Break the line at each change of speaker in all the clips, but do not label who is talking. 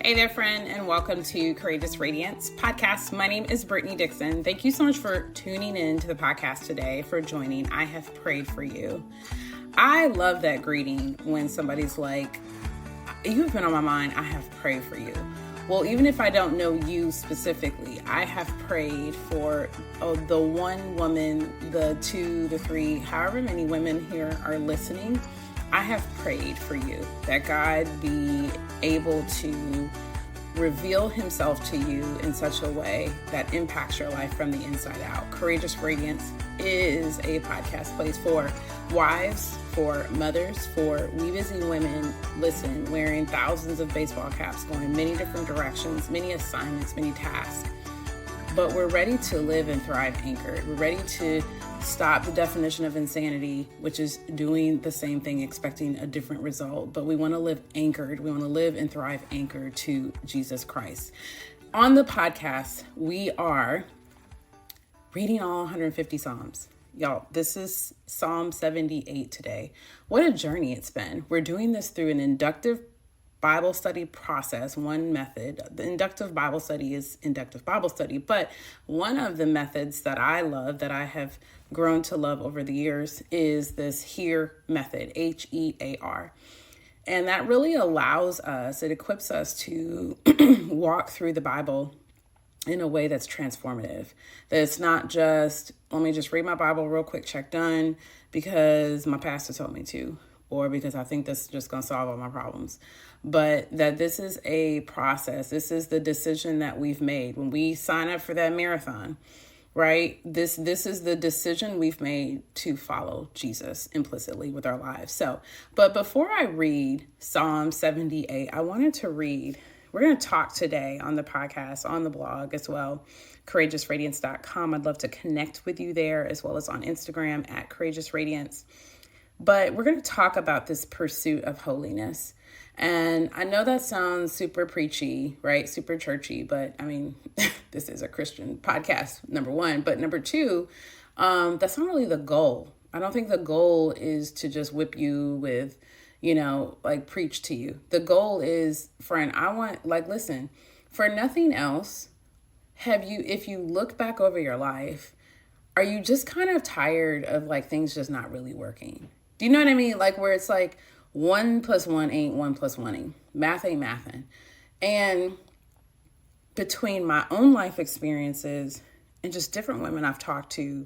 Hey there, friend, and welcome to Courageous Radiance podcast. My name is Brittany Dixon. Thank you so much for tuning in to the podcast today, for joining. I have prayed for you. I love that greeting when somebody's like, you've been on my mind, I have prayed for you. Well, even if I don't know you specifically, I have prayed for the one woman, the two, the three, however many women here are listening. I have prayed for you that God be able to reveal himself to you in such a way that impacts your life from the inside out. Courageous Radiance is a podcast place for wives, for mothers, for we busy women, wearing thousands of baseball caps, going many different directions, many assignments, many tasks. But we're ready to live and thrive anchored. We're ready to stop the definition of insanity, which is doing the same thing, expecting a different result. But we want to live anchored. We want to live and thrive anchored to Jesus Christ. On the podcast, we are reading all 150 Psalms. Y'all, this is Psalm 78 today. What a journey it's been. We're doing this through an inductive Bible study process, one method. The inductive Bible study is inductive Bible study, but one of the methods that I love, that I have grown to love over the years, is this HEAR method, HEAR. And that really allows us, it equips us to walk through the Bible in a way that's transformative. That it's not just, let me just read my Bible real quick, check done, because my pastor told me to, or because I think this is just going to solve all my problems. But that this is a process. This is the decision that we've made when we sign up for that marathon, right? This is the decision we've made to follow Jesus implicitly with our lives. But before I read Psalm 78, I wanted to read, we're going to talk today on the podcast, on the blog as well, courageousradiance.com. I'd love to connect with you there, as well as on Instagram at Courageous Radiance. But we're going to talk about this pursuit of holiness. And I know that sounds super preachy, right? Super churchy, but I mean, this is a Christian podcast, number one. But number two, that's not really the goal. I don't think the goal is to just whip you with, preach to you. The goal is, friend, listen, for nothing else, if you look back over your life, are you just kind of tired of things just not really working? Do you know what I mean? Where it's 1 + 1 ain't 1 + 1 ain't. Math ain't mathin'. And between my own life experiences and just different women I've talked to,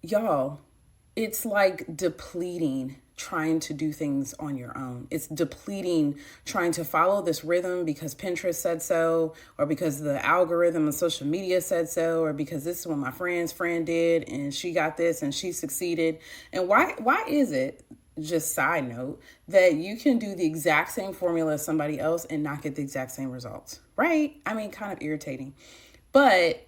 y'all, it's depleting trying to do things on your own. It's depleting trying to follow this rhythm because Pinterest said so, or because the algorithm on social media said so, or because this is what my friend's friend did and she got this and she succeeded. And why is it, just side note, that you can do the exact same formula as somebody else and not get the exact same results, right? I mean, kind of irritating. But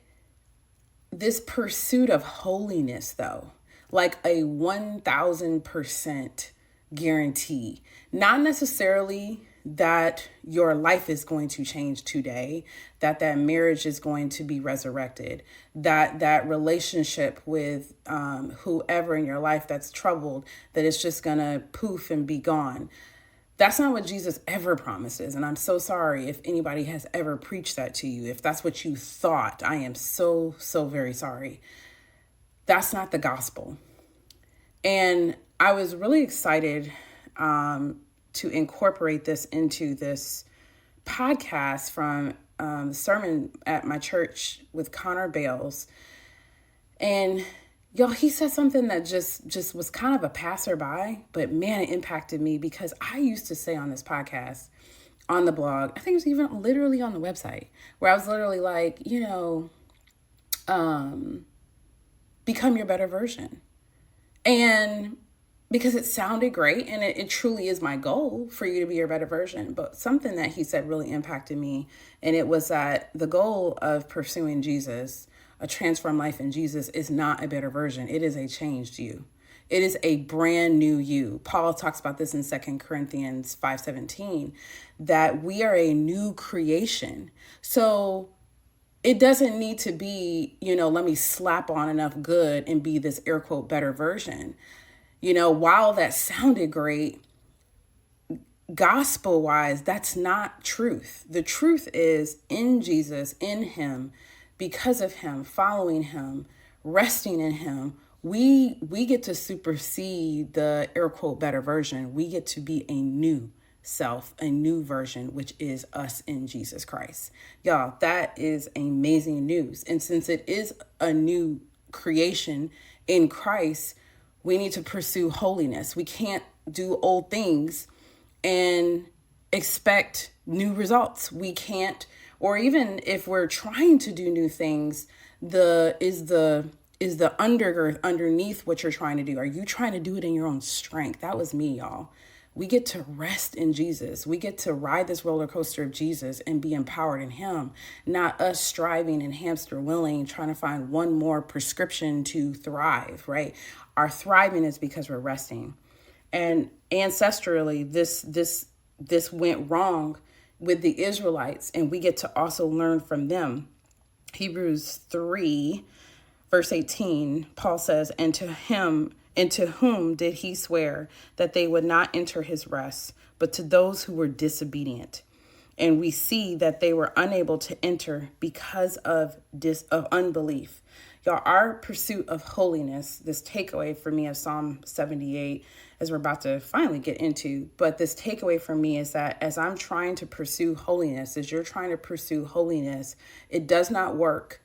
this pursuit of holiness, though, a 1000% guarantee, not necessarily that your life is going to change today, that marriage is going to be resurrected, that relationship with whoever in your life that's troubled, that it's just going to poof and be gone. That's not what Jesus ever promises. And I'm so sorry if anybody has ever preached that to you. If that's what you thought, I am so, so very sorry. That's not the gospel. And I was really excited to incorporate this into this podcast from the sermon at my church with Connor Bales. And y'all, he said something that just was kind of a passerby, but man, it impacted me, because I used to say on this podcast, on the blog, I think it was even literally on the website, where I was literally become your better version. And because it sounded great, and it truly is my goal for you to be your better version. But something that he said really impacted me. And it was that the goal of pursuing Jesus, a transformed life in Jesus, is not a better version. It is a changed you. It is a brand new you. Paul talks about this in 2 Corinthians 5:17, that we are a new creation. So it doesn't need to be, let me slap on enough good and be this air quote better version. While that sounded great, gospel wise, that's not truth. The truth is in Jesus, in him, because of him, following him, resting in him. We get to supersede the air quote better version. We get to be a new self, a new version, which is us in Jesus Christ. Y'all, that is amazing news. And since it is a new creation in Christ, we need to pursue holiness. We can't do old things and expect new results. We can't, or even if we're trying to do new things, is the undergirth underneath what you're trying to do? Are you trying to do it in your own strength? That was me, y'all. We get to rest in Jesus. We get to ride this roller coaster of Jesus and be empowered in him, not us striving and hamster wheeling, trying to find one more prescription to thrive, right? Our thriving is because we're resting. And ancestrally, this went wrong with the Israelites, and we get to also learn from them. Hebrews 3, verse 18, Paul says, and to whom did he swear that they would not enter his rest, but to those who were disobedient? And we see that they were unable to enter because of unbelief. Y'all, our pursuit of holiness, this takeaway for me of Psalm 78, as we're about to finally get into, but this takeaway for me is that as I'm trying to pursue holiness, as you're trying to pursue holiness, it does not work.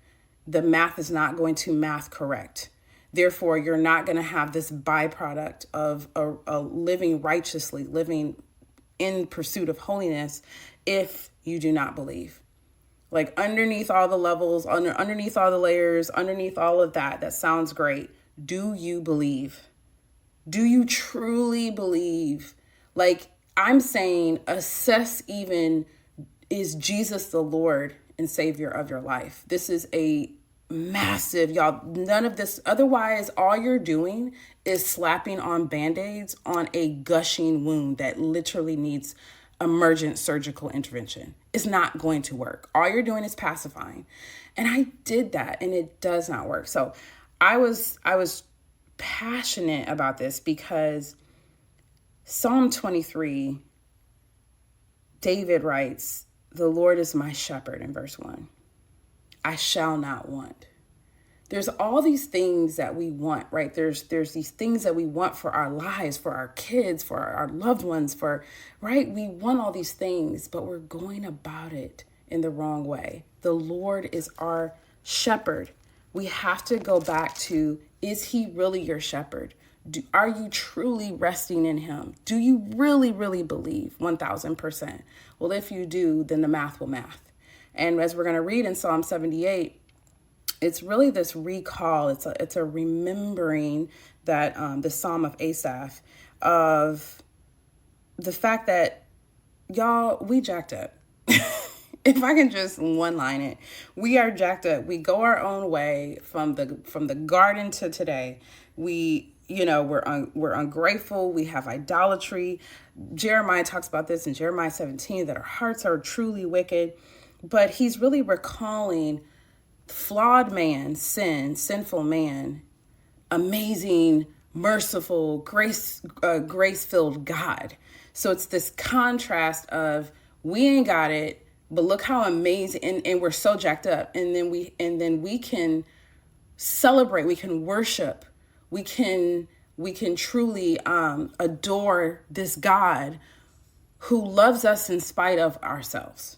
The math is not going to math correct. Therefore, you're not going to have this byproduct of a living righteously, living in pursuit of holiness if you do not believe. Like underneath all the levels, underneath all the layers, underneath all of that sounds great. Do you believe? Do you truly believe? Like I'm saying, assess even, is Jesus the Lord and Savior of your life? This is a massive, y'all, none of this. Otherwise, all you're doing is slapping on Band-Aids on a gushing wound that literally needs emergent surgical intervention. It's not going to work. All you're doing is pacifying. And I did that and it does not work. So I was passionate about this because Psalm 23, David writes, the Lord is my shepherd in verse 1. I shall not want. There's all these things that we want, right? There's these things that we want for our lives, for our kids, for our loved ones, right? We want all these things, but we're going about it in the wrong way. The Lord is our shepherd. We have to go back to, is he really your shepherd? Are you truly resting in him? Do you really, really believe 1000%? Well, if you do, then the math will math. And as we're going to read in Psalm 78, it's really this recall. It's a remembering that the Psalm of Asaph of the fact that, y'all, we jacked up. If I can just one line it, we are jacked up. We go our own way from the garden to today. We're ungrateful. We have idolatry. Jeremiah talks about this in Jeremiah 17, that our hearts are truly wicked. But he's really recalling flawed man, sinful man, amazing, merciful, grace-filled God. So it's this contrast of we ain't got it, but look how amazing, and we're so jacked up. And then we can celebrate, we can worship, we can truly adore this God who loves us in spite of ourselves.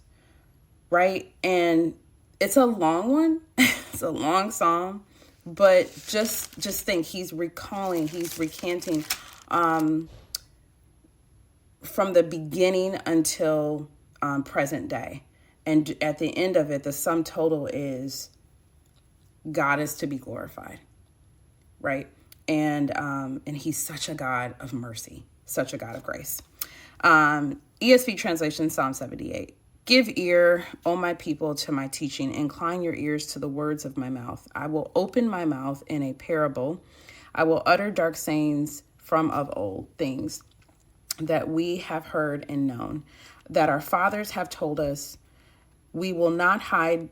Right? And it's a long one. It's a long psalm, but just think, he's recanting from the beginning until present day. And at the end of it, the sum total is God is to be glorified. Right? And he's such a God of mercy, such a God of grace. ESV translation, Psalm 78. Give ear, O my people, to my teaching. Incline your ears to the words of my mouth. I will open my mouth in a parable. I will utter dark sayings from of old, things that we have heard and known, that our fathers have told us. We will not hide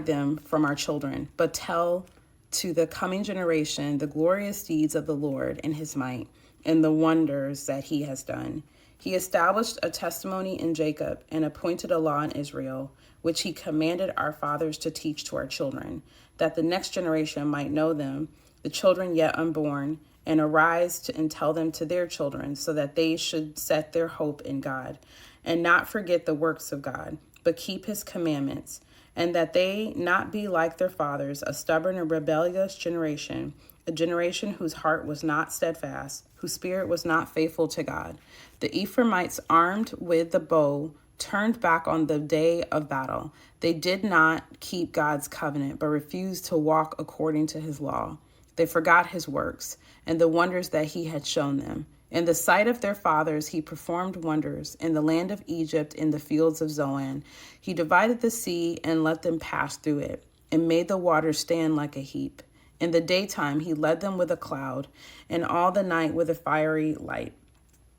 them from our children, but tell to the coming generation the glorious deeds of the Lord and his might and the wonders that he has done. He established a testimony in Jacob and appointed a law in Israel, which he commanded our fathers to teach to our children, that the next generation might know them, the children yet unborn, and arise and tell them to their children, so that they should set their hope in God, and not forget the works of God, but keep his commandments, and that they not be like their fathers, a stubborn and rebellious generation, a generation whose heart was not steadfast, whose spirit was not faithful to God. The Ephraimites, armed with the bow, turned back on the day of battle. They did not keep God's covenant, but refused to walk according to his law. They forgot his works and the wonders that he had shown them. In the sight of their fathers, he performed wonders in the land of Egypt, in the fields of Zoan. He divided the sea and let them pass through it, and made the waters stand like a heap. In the daytime, he led them with a cloud, and all the night with a fiery light.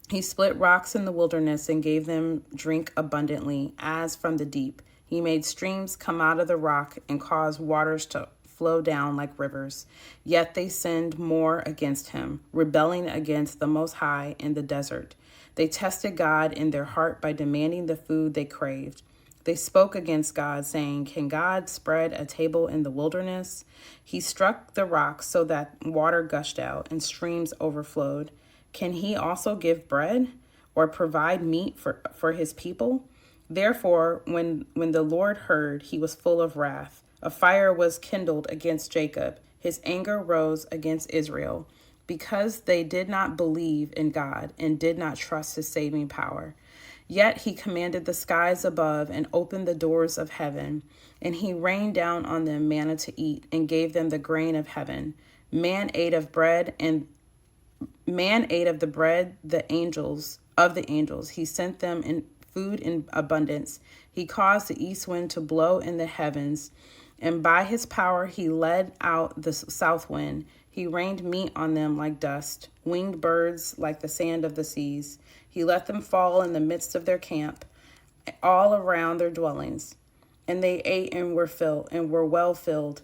He split rocks in the wilderness and gave them drink abundantly, as from the deep. He made streams come out of the rock and caused waters to flow down like rivers. Yet they sinned more against him, rebelling against the Most High in the desert. They tested God in their heart by demanding the food they craved. They spoke against God, saying, "Can God spread a table in the wilderness?" He struck the rocks so that water gushed out and streams overflowed. Can he also give bread or provide meat for his people? Therefore, when the Lord heard, he was full of wrath. A fire was kindled against Jacob. His anger rose against Israel, because they did not believe in God and did not trust his saving power. Yet he commanded the skies above and opened the doors of heaven, and he rained down on them manna to eat and gave them the grain of heaven. Man ate of the bread, the angels. He sent them in food in abundance. He caused the east wind to blow in the heavens, and by his power he led out the south wind. He rained meat on them like dust, winged birds like the sand of the seas. He let them fall in the midst of their camp, all around their dwellings. And they ate and were well filled.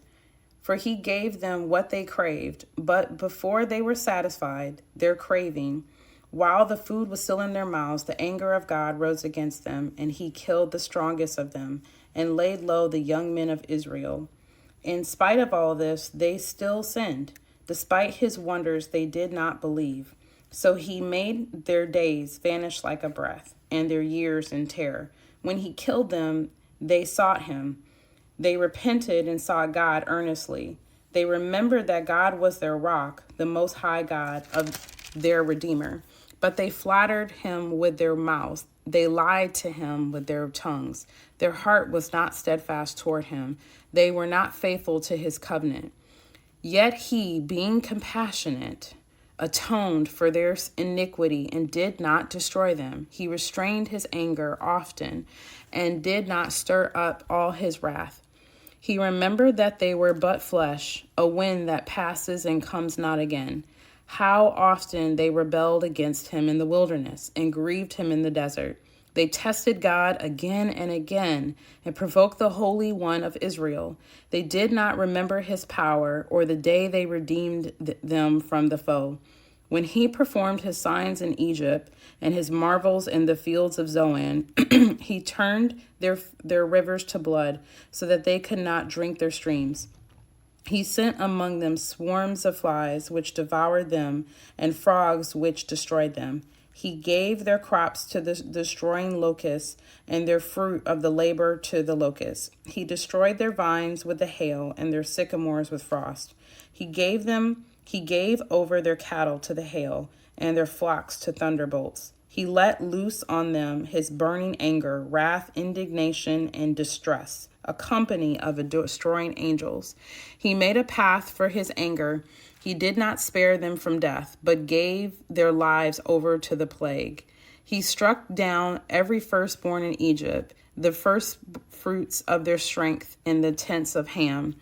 For he gave them what they craved. But before they were satisfied, their craving, while the food was still in their mouths, the anger of God rose against them, and he killed the strongest of them, and laid low the young men of Israel. In spite of all this, they still sinned. Despite his wonders, they did not believe. So he made their days vanish like a breath, and their years in terror. When he killed them, they sought him. They repented and sought God earnestly. They remembered that God was their rock, the Most High God of their Redeemer. But they flattered him with their mouths. They lied to him with their tongues. Their heart was not steadfast toward him. They were not faithful to his covenant. Yet he, being compassionate, atoned for their iniquity and did not destroy them. He restrained his anger often and did not stir up all his wrath. He remembered that they were but flesh, a wind that passes and comes not again. How often they rebelled against him in the wilderness and grieved him in the desert. They tested God again and again and provoked the Holy One of Israel. They did not remember his power or the day they redeemed them from the foe. When he performed his signs in Egypt and his marvels in the fields of Zoan, he turned their rivers to blood so that they could not drink their streams. He sent among them swarms of flies, which devoured them, and frogs, which destroyed them. He gave their crops to the destroying locusts, and their fruit of the labor to the locusts. He destroyed their vines with the hail, and their sycamores with frost. He gave over their cattle to the hail, and their flocks to thunderbolts. He let loose on them his burning anger, wrath, indignation, and distress, a company of destroying angels. He made a path for his anger. He did not spare them from death, but gave their lives over to the plague. He struck down every firstborn in Egypt, the first fruits of their strength in the tents of Ham.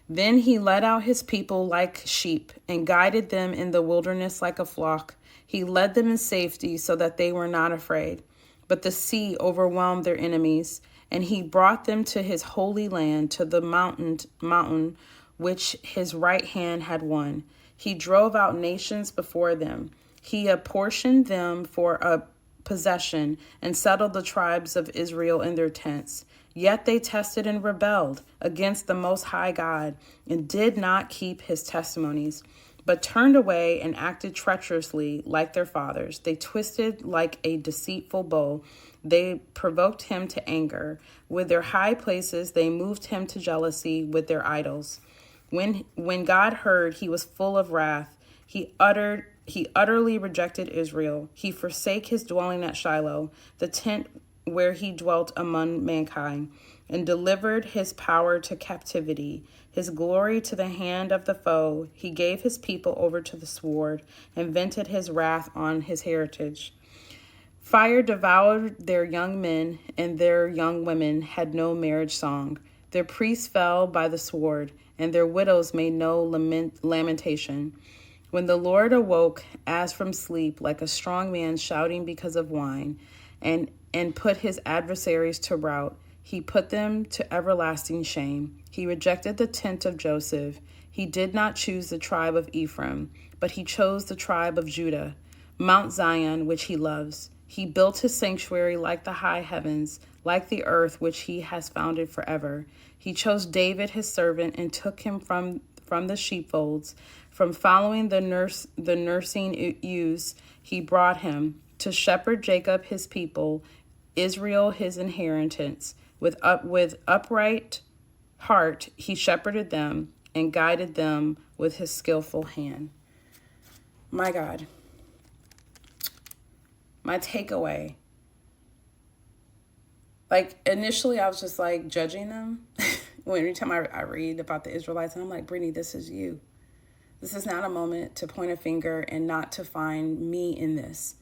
Then he led out his people like sheep and guided them in the wilderness like a flock. He led them in safety so that they were not afraid. But the sea overwhelmed their enemies, and he brought them to his holy land, to the mountain which his right hand had won. He drove out nations before them. He apportioned them for a possession and settled the tribes of Israel in their tents. Yet they tested and rebelled against the Most High God and did not keep his testimonies, but turned away and acted treacherously like their fathers. They twisted like a deceitful bow. They provoked him to anger. With their high places, they moved him to jealousy with their idols. When God heard, he was full of wrath. He utterly rejected Israel. He forsake his dwelling at Shiloh, the tent where he dwelt among mankind, and delivered his power to captivity, his glory to the hand of the foe. He gave his people over to the sword and vented his wrath on his heritage. Fire devoured their young men, and their young women had no marriage song. Their priests fell by the sword, and their widows made no lamentation. When the Lord awoke as from sleep, like a strong man shouting because of wine, and put his adversaries to rout, he put them to everlasting shame. He rejected the tent of Joseph. He did not choose the tribe of Ephraim, but he chose the tribe of Judah, Mount Zion, which he loves. He built his sanctuary like the high heavens, like the earth which he has founded forever. He chose David his servant and took him from the sheepfolds. From following the nursing ewes, he brought him to shepherd Jacob his people, Israel his inheritance. With upright heart he shepherded them and guided them with his skillful hand. My God. My takeaway. Like, initially I was just like judging them. Every time I read about the Israelites, and I'm like, Brittany, this is you. This is not a moment to point a finger and not to find me in this.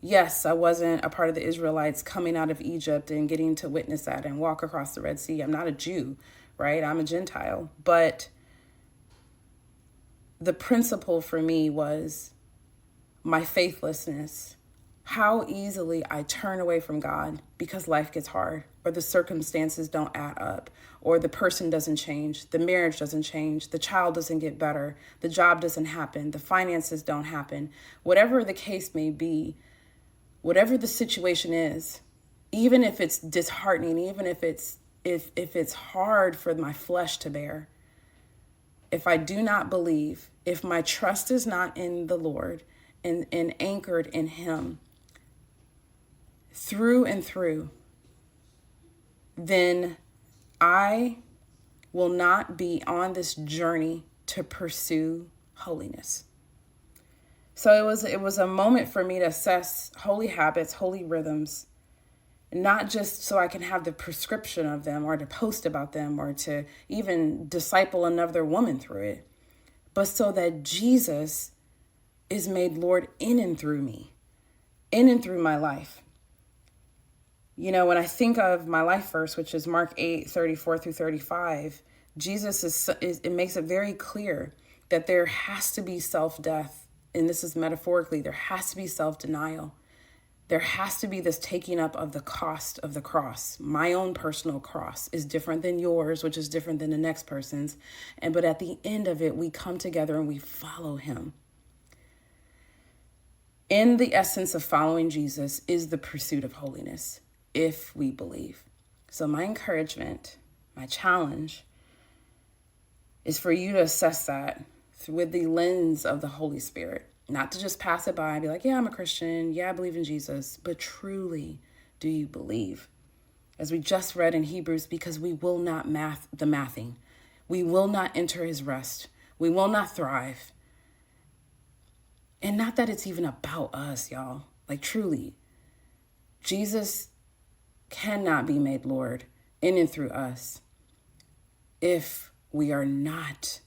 Yes, I wasn't a part of the Israelites coming out of Egypt and getting to witness that and walk across the Red Sea. I'm not a Jew, right? I'm a Gentile. But the principle for me was my faithlessness. How easily I turn away from God because life gets hard, or the circumstances don't add up, or the person doesn't change, the marriage doesn't change, the child doesn't get better, the job doesn't happen, the finances don't happen. Whatever the case may be, whatever the situation is, even if it's disheartening, even if it's hard for my flesh to bear, if I do not believe, if my trust is not in the Lord and anchored in him through and through, then I will not be on this journey to pursue holiness. So it was a moment for me to assess holy habits, holy rhythms, not just so I can have the prescription of them or to post about them or to even disciple another woman through it, but so that Jesus is made Lord in and through me, in and through my life. You know, when I think of my life verse, which is Mark 8:34-35, Jesus it makes it very clear that there has to be self-death. And this is metaphorically, there has to be self-denial. There has to be this taking up of the cost of the cross. My own personal cross is different than yours, which is different than the next person's. But at the end of it, we come together and we follow him. In the essence of following Jesus is the pursuit of holiness, if we believe. So my encouragement, my challenge is for you to assess that with the lens of the Holy Spirit, not to just pass it by and be like, yeah, I'm a Christian. Yeah, I believe in Jesus. But truly, do you believe? As we just read in Hebrews, because we will not mathing. We will not enter his rest. We will not thrive. And not that it's even about us, y'all. Like, truly, Jesus cannot be made Lord in and through us if we are not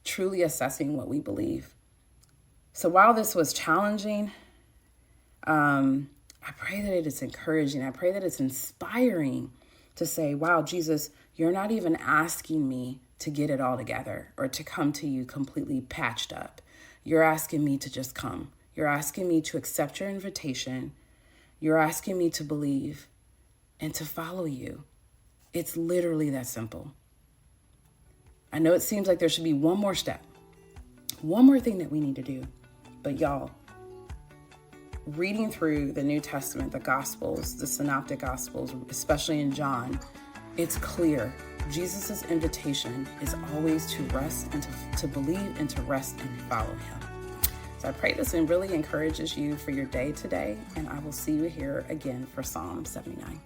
truly assessing what we believe. So while this was challenging, I pray that it is encouraging. I pray that it's inspiring to say, wow, Jesus, you're not even asking me to get it all together or to come to you completely patched up. You're asking me to just come. You're asking me to accept your invitation. You're asking me to believe and to follow you. It's literally that simple. I know it seems like there should be one more step, one more thing that we need to do. But y'all, reading through the New Testament, the Gospels, the Synoptic Gospels, especially in John, it's clear. Jesus' invitation is always to rest and to believe and to rest and follow him. So I pray this and really encourages you for your day today, and I will see you here again for Psalm 79.